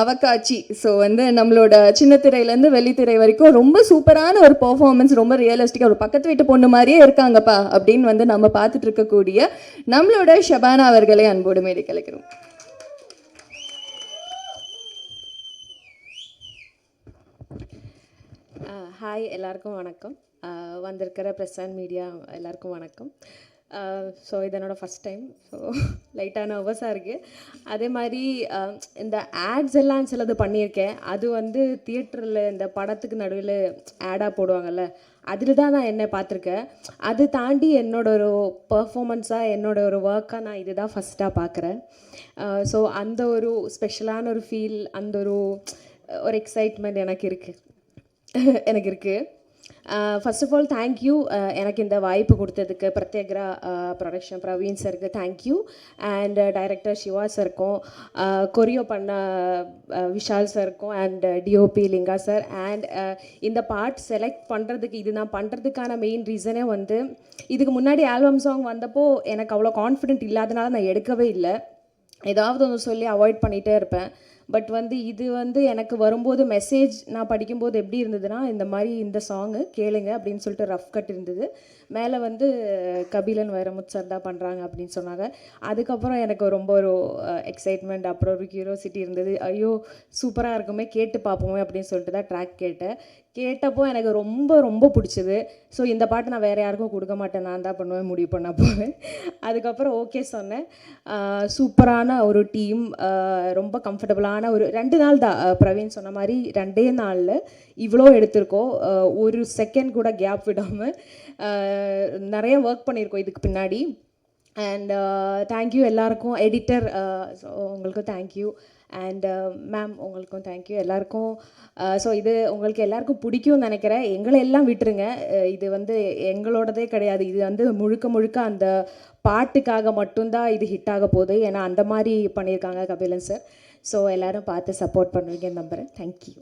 அவகாட்சி. So வந்து நம்மளோட சின்ன திரையிலேருந்து வெள்ளித்திரை வரைக்கும் ரொம்ப சூப்பரான ஒரு பெர்ஃபார்மன்ஸ், ரொம்ப ரியலிஸ்டிக்காக ஒரு பக்கத்து வீட்டு பொண்ணு மாதிரியே இருக்காங்கப்பா அப்படின்னு வந்து நம்ம பார்த்துட்டு இருக்கக்கூடிய நம்மளோட ஷபானா அவர்களை அன்போடு மேடை கலைக்கிறோம். ஹாய், எல்லாருக்கும் வணக்கம். வந்திருக்கிற ப்ரெஸ் அண்ட் மீடியா எல்லாருக்கும் வணக்கம். ஸோ இது என்னோடய ஃபஸ்ட் டைம். ஸோ லைட்டாக நர்வஸாக இருக்குது. அதே மாதிரி இந்த ஆட்ஸ் எல்லாம் சிலது பண்ணியிருக்கேன். அது வந்து தியேட்டரில் இந்த படத்துக்கு நடுவில் ஆடாக போடுவாங்கள்ல, அதில் தான் நான் என்னை பார்த்துருக்கேன். அது தாண்டி என்னோட ஒரு பர்ஃபாமன்ஸாக, என்னோட ஒரு ஒர்க்காக நான் இது தான் ஃபஸ்ட்டாக பார்க்குறேன். ஸோ அந்த ஒரு ஸ்பெஷலான ஒரு ஃபீல், அந்த ஒரு எக்ஸைட்மெண்ட் எனக்கு இருக்குது. ஃபர்ஸ்ட் ஆஃப் ஆல் தேங்க்யூ எனக்கு இந்த வாய்ப்பு கொடுத்ததுக்கு பிரத்யேகரா ப்ரொடக்ஷன் பிரவீன் சருக்கு தேங்க்யூ, அண்ட் டைரக்டர் சிவா சருக்கும், கொரியோ பண்ண விஷால் சருக்கும், and DOP Linga sir. And இந்த பார்ட் செலக்ட் பண்ணுறதுக்கு, இது நான் பண்ணுறதுக்கான மெயின் ரீசனே வந்து, இதுக்கு முன்னாடி ஆல்பம் சாங் வந்தப்போ எனக்கு அவ்வளோ கான்ஃபிடென்ட் இல்லாதனால நான் எடுக்கவே இல்லை. ஏதாவது ஒன்று சொல்லி அவாய்ட் பண்ணிகிட்டே இருப்பேன். பட் வந்து இது வந்து எனக்கு வரும்போது மெசேஜ் நான் படிக்கும்போது எப்படி இருந்ததுன்னா, இந்த மாதிரி இந்த சாங்கு கேளுங்க அப்படின்னு சொல்லிட்டு ரஃப் கட் இருந்தது. மேலே வந்து கபிலன் வைரமுத்து சார் தான் பண்ணுறாங்க அப்படின்னு சொன்னாங்க. அதுக்கப்புறம் எனக்கு ரொம்ப ஒரு எக்ஸைட்மெண்ட், அப்புறம் ஒரு கியூரியாசிட்டி இருந்தது. ஐயோ சூப்பராக இருக்குமே, கேட்டு பார்ப்போமே அப்படின்னு சொல்லிட்டு தான் ட்ராக் கேட்டப்போ எனக்கு ரொம்ப ரொம்ப பிடிச்சது. ஸோ இந்த பாட்டு நான் வேறு யாருக்கும் கொடுக்க மாட்டேன், நான் தான் பண்ணுவேன் முடிவு பண்ண போவேன். அதுக்கப்புறம் ஓகே சொன்னேன். சூப்பரான ஒரு டீம், ரொம்ப கம்ஃபர்டபுளான ஒரு 2 நாள் தான். பிரவீன் சொன்ன மாதிரி 2 நாளில் இவ்வளோ எடுத்திருக்கோம். ஒரு செகண்ட் கூட கேப் விடாமல் நிறைய ஒர்க் பண்ணியிருக்கோம் இதுக்கு பின்னாடி. அண்ட் தேங்க்யூ எல்லாருக்கும். எடிட்டர் உங்களுக்கும் தேங்க்யூ, அண்ட் மேம் உங்களுக்கும் தேங்க்யூ எல்லாருக்கும். ஸோ இது உங்களுக்கு எல்லாருக்கும் பிடிக்கும்னு நினைக்கிறேன். எங்களை எல்லாம் விட்டுருங்க, இது வந்து எங்களோடதே கிடையாது. இது வந்து முழுக்க அந்த பாட்டுக்காக மட்டும்தான் இது ஹிட் ஆக போகுது. ஏன்னா அந்த மாதிரி பண்ணியிருக்காங்க கபிலன் சார். ஸோ எல்லோரும் பார்த்து சப்போர்ட் பண்ணுவீங்கன்னு நம்புகிறேன். தேங்க்யூ.